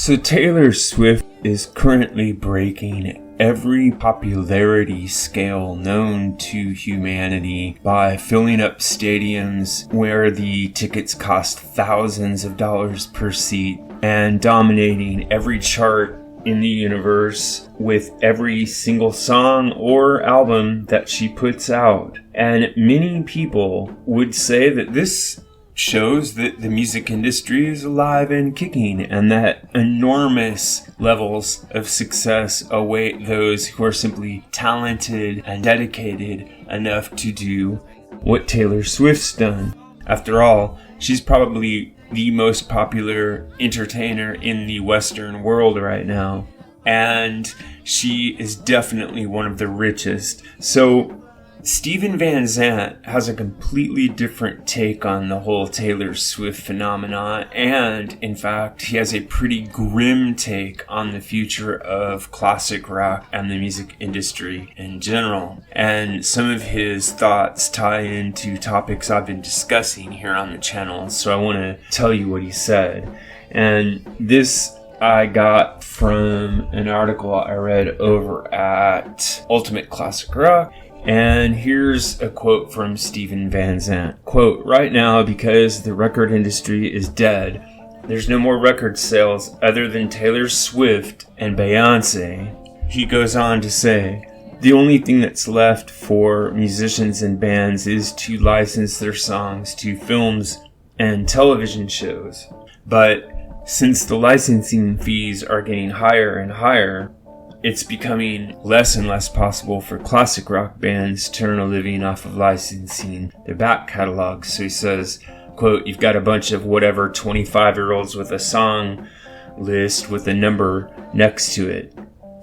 So Taylor Swift is currently breaking every popularity scale known to humanity by filling up stadiums where the tickets cost thousands of dollars per seat and dominating every chart in the universe with every single song or album that she puts out. And many people would say that this shows that the music industry is alive and kicking, and that enormous levels of success await those who are simply talented and dedicated enough to do what Taylor Swift's done. After all, she's probably the most popular entertainer in the Western world right now, and she is definitely one of the richest. So Steven Van Zandt has a completely different take on the whole Taylor Swift phenomenon, and in fact, he has a pretty grim take on the future of classic rock and the music industry in general. And some of his thoughts tie into topics I've been discussing here on the channel, so I want to tell you what he said. And this I got from an article I read over at Ultimate Classic Rock. And here's a quote from Steven Van Zandt. Quote, "Right now, because the record industry is dead, there's no more record sales other than Taylor Swift and Beyonce." He goes on to say, "The only thing that's left for musicians and bands is to license their songs to films and television shows. But since the licensing fees are getting higher and higher, it's becoming less and less possible for classic rock bands to earn a living off of licensing their back catalogs." So he says, quote, "You've got a bunch of whatever 25-year-olds with a song list with a number next to it.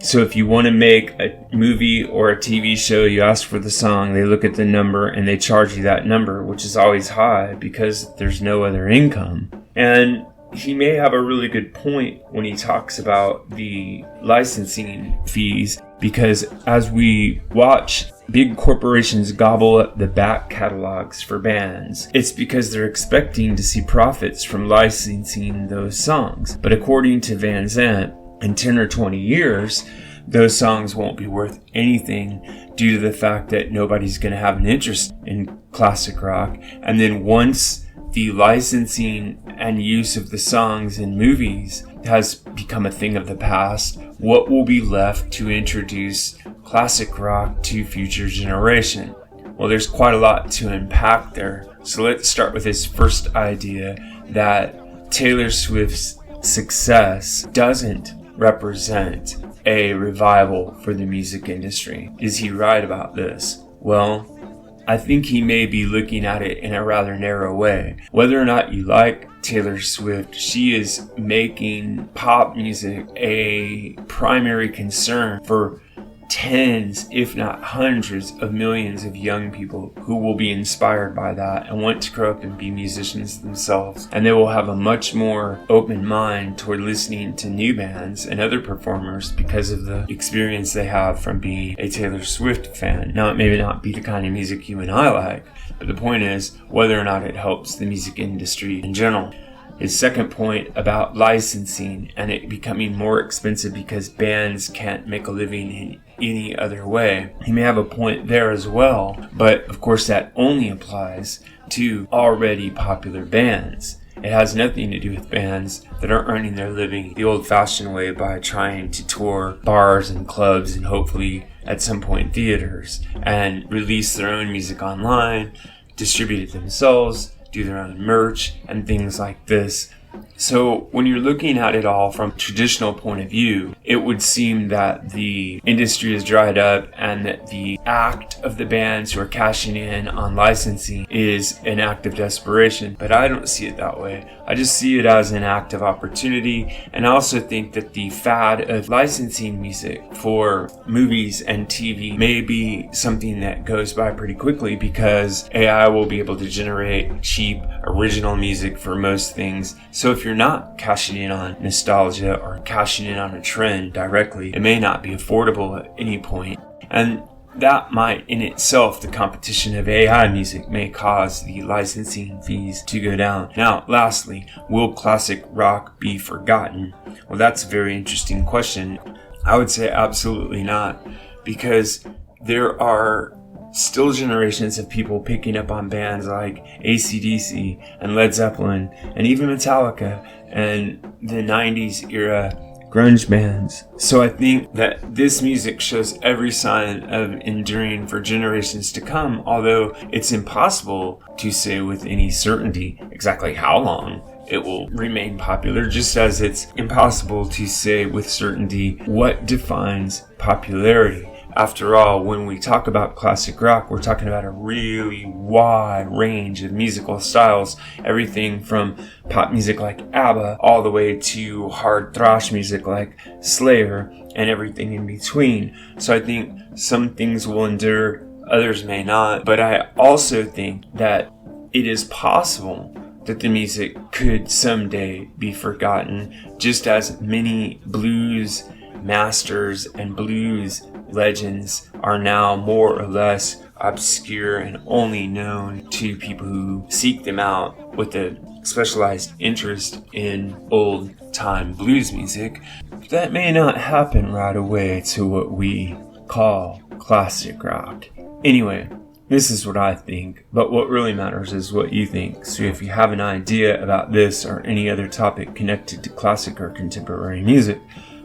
So if you want to make a movie or a TV show, you ask for the song, they look at the number, and they charge you that number, which is always high because there's no other income." And he may have a really good point when he talks about the licensing fees, because as we watch big corporations gobble up the back catalogs for bands, it's because they're expecting to see profits from licensing those songs. But according to Van Zandt, in 10 or 20 years, those songs won't be worth anything due to the fact that nobody's going to have an interest in classic rock. And then once the licensing and use of the songs in movies has become a thing of the past, what will be left to introduce classic rock to future generation? Well, there's quite a lot to unpack there. So let's start with his first idea that Taylor Swift's success doesn't represent a revival for the music industry. Is he right about this? Well, I think he may be looking at it in a rather narrow way. Whether or not you like Taylor Swift, she is making pop music a primary concern for tens, if not hundreds of millions of young people who will be inspired by that and want to grow up and be musicians themselves. And they will have a much more open mind toward listening to new bands and other performers because of the experience they have from being a Taylor Swift fan. Now, it may not be the kind of music you and I like, but the point is whether or not it helps the music industry in general. His second point about licensing and it becoming more expensive because bands can't make a living in any other way. He may have a point there as well, but of course that only applies to already popular bands. It has nothing to do with bands that are earning their living the old-fashioned way by trying to tour bars and clubs and hopefully at some point theaters and release their own music online, distribute it themselves, do their own merch and things like this. So when you're looking at it all from a traditional point of view, it would seem that the industry is dried up and that the act of the bands who are cashing in on licensing is an act of desperation. But I don't see it that way. I just see it as an act of opportunity. And I also think that the fad of licensing music for movies and TV may be something that goes by pretty quickly because AI will be able to generate cheap, original music for most things. So if you're not cashing in on nostalgia or cashing in on a trend directly, it may not be affordable at any point. And that might in itself, the competition of AI music may cause the licensing fees to go down. Now, lastly, will classic rock be forgotten? Well, that's a very interesting question. I would say absolutely not, because there are still generations of people picking up on bands like AC/DC and Led Zeppelin and even Metallica and the 90s era grunge bands. So I think that this music shows every sign of enduring for generations to come, although it's impossible to say with any certainty exactly how long it will remain popular, just as it's impossible to say with certainty what defines popularity. After all, when we talk about classic rock, we're talking about a really wide range of musical styles, everything from pop music like ABBA all the way to hard thrash music like Slayer and everything in between. So I think some things will endure, others may not, but I also think that it is possible that the music could someday be forgotten, just as many blues masters and blues legends are now more or less obscure and only known to people who seek them out with a specialized interest in old time blues music. That may not happen right away to what we call classic rock. Anyway, this is what I think, but what really matters is what you think. So if you have an idea about this or any other topic connected to classic or contemporary music,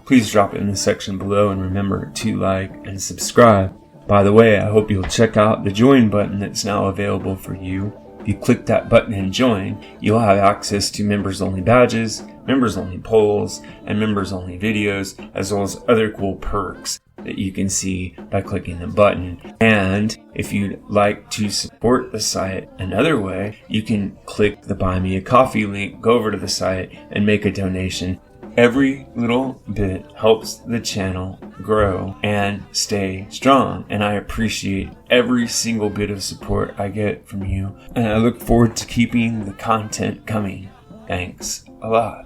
please drop it in the section below, and remember to like and subscribe. By the way, I hope you'll check out the join button that's now available for you. If you click that button and join, you'll have access to members only badges, members only polls, and members only videos, as well as other cool perks that you can see by clicking the button. And if you'd like to support the site another way, you can click the Buy Me a Coffee link, go over to the site, and make a donation. Every little bit helps the channel grow and stay strong, and I appreciate every single bit of support I get from you, and I look forward to keeping the content coming. Thanks a lot.